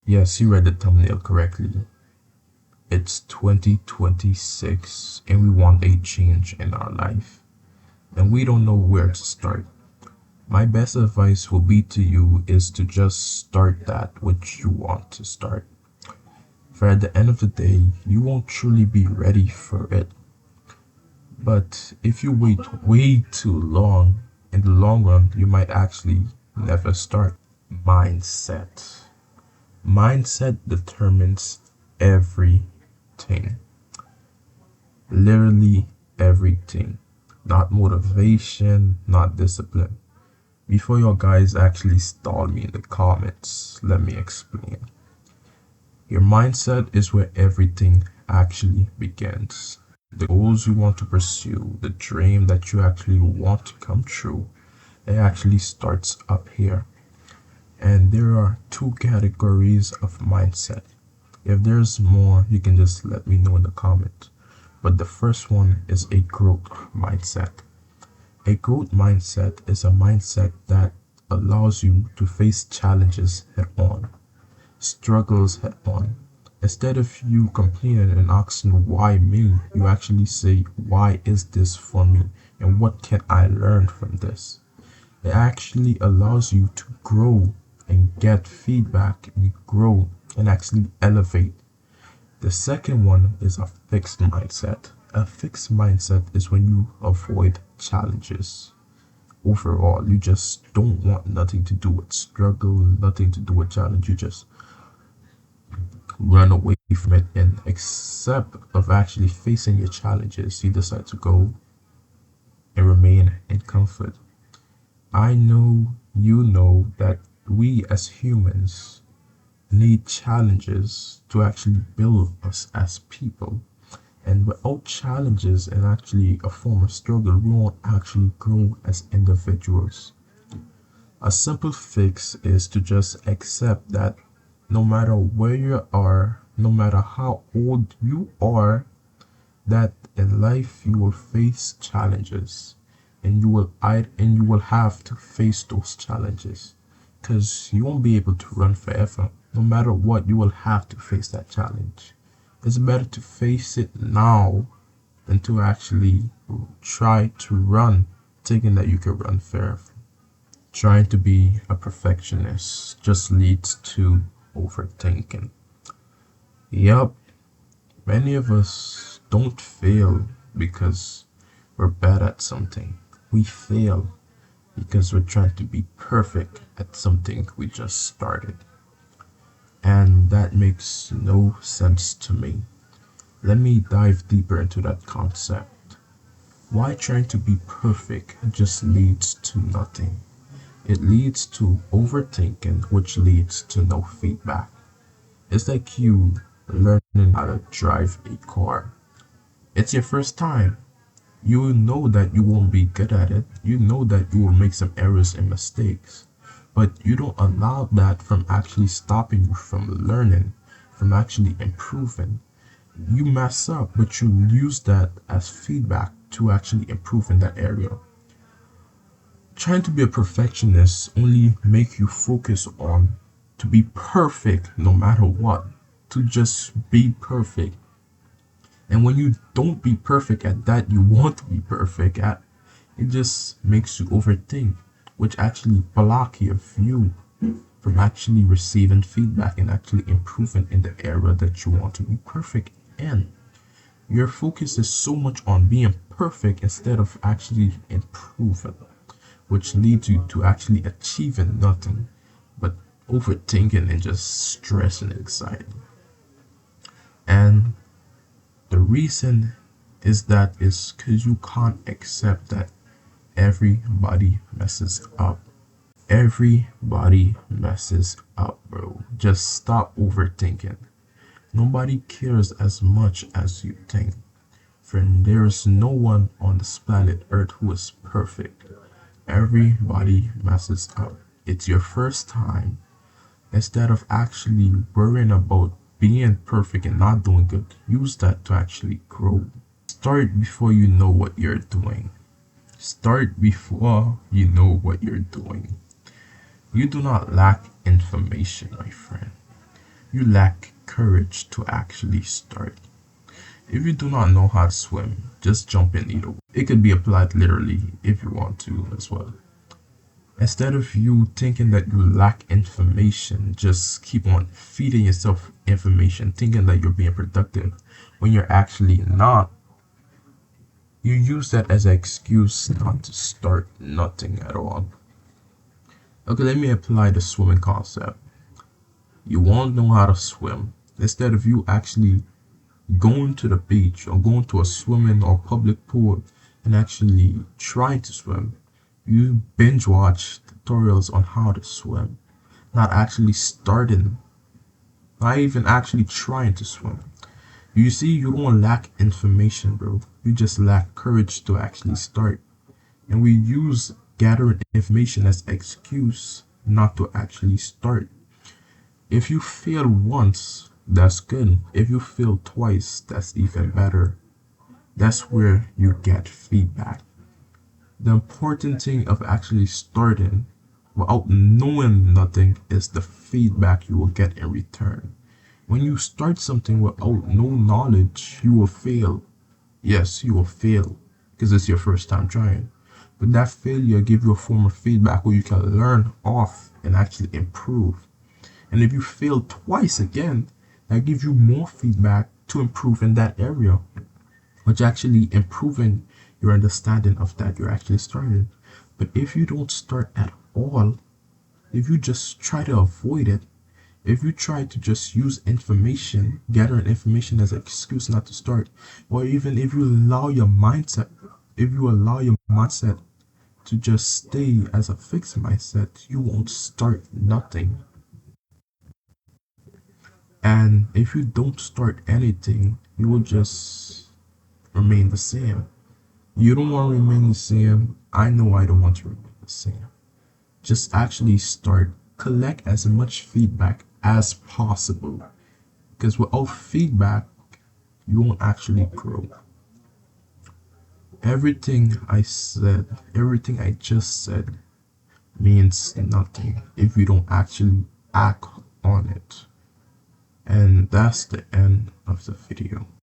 Yes, you read the thumbnail correctly. It's 2026 and we want a change in our life. And we don't know where to start. My best advice will be to you is to just start that which you want to start. For at the end of the day, you won't truly be ready for it. But if you wait way too long, in the long run, you might actually never start. Mindset. Mindset determines everything. Literally everything. Not motivation, not discipline. Before your guys actually stall me in the comments, let me explain. Your mindset is where everything actually begins. The goals you want to pursue, the dream that you actually want to come true, it actually starts up here. And there are two categories of mindset. If there's more, you can just let me know in the comments. But the first one is a growth mindset. A growth mindset is a mindset that allows you to face challenges head on, struggles head on. Instead of you complaining and asking why me, you actually say, why is this for me? And what can I learn from this? It actually allows you to grow and get feedback and grow and actually elevate. The second one is a fixed mindset. A fixed mindset is when you avoid challenges. Overall, you just don't want nothing to do with struggle, nothing to do with challenge. You just run away from it, and except of actually facing your challenges, you decide to go and remain in comfort. I know you know that we as humans need challenges to actually build us as people. And without challenges and actually a form of struggle, we won't actually grow as individuals. A simple fix is to just accept that no matter where you are, no matter how old you are, that in life you will face challenges and you will have to face those challenges because you won't be able to run forever. No matter what, you will have to face that challenge. It's better to face it now than to actually try to run thinking that you can run forever. Trying to be a perfectionist just leads to overthinking. Yup, many of us don't fail because we're bad at something. We fail because we're trying to be perfect at something we just started. And that makes no sense to me. Let me dive deeper into that concept. Why trying to be perfect just leads to nothing? It leads to overthinking, which leads to no feedback. It's like you learning how to drive a car. It's your first time. You know that you won't be good at it. You know that you will make some errors and mistakes. But you don't allow that from actually stopping you from learning, from actually improving. You mess up, but you use that as feedback to actually improve in that area. Trying to be a perfectionist only make you focus on to be perfect no matter what, to just be perfect. And when you don't be perfect at that you want to be perfect at, it just makes you overthink, which actually block your view from actually receiving feedback and actually improving in the area that you want to be perfect in. Your focus is so much on being perfect instead of actually improving, which leads you to actually achieving nothing but overthinking and just stress and anxiety. And the reason is that is because you can't accept that everybody messes up. Everybody messes up, bro. Just stop overthinking. Nobody cares as much as you think. Friend, there is no one on this planet Earth who is perfect. Everybody messes up. It's your first time. Instead of actually worrying about being perfect and not doing good, use that to actually grow. Start before you know what you're doing. Start before you know what you're doing. You do not lack information, my friend. You lack courage to actually start. If you do not know how to swim, just jump in either way. It could be applied literally if you want to as well. Instead of you thinking that you lack information, just keep on feeding yourself information, thinking that you're being productive when you're actually not. You use that as an excuse not to start nothing at all. Okay, let me apply the swimming concept. You won't know how to swim. Instead of you actually going to the beach or going to a swimming or public pool and actually trying to swim, you binge watch tutorials on how to swim, not actually starting, not even actually trying to swim. You see, you don't lack information, bro. You just lack courage to actually start. And we use gathering information as excuse not to actually start. If you fail once, that's good. If you fail twice, that's even better. That's where you get feedback. The important thing of actually starting without knowing nothing is the feedback you will get in return. When you start something without no knowledge, you will fail. Yes, you will fail because it's your first time trying. But that failure gives you a form of feedback where you can learn off and actually improve. And if you fail twice again, that gives you more feedback to improve in that area, which actually improving your understanding of that you're actually starting. But if you don't start at all, if you just try to avoid it, if you try to just use information, gathering information as an excuse not to start, or even if you allow your mindset to just stay as a fixed mindset, you won't start nothing. And if you don't start anything, you will just remain the same. You don't want to remain the same. I know I don't want to remain the same. Just actually start. Collect as much feedback as possible. Because without feedback, you won't actually grow. Everything I just said means nothing if you don't actually act on it. And that's the end of the video.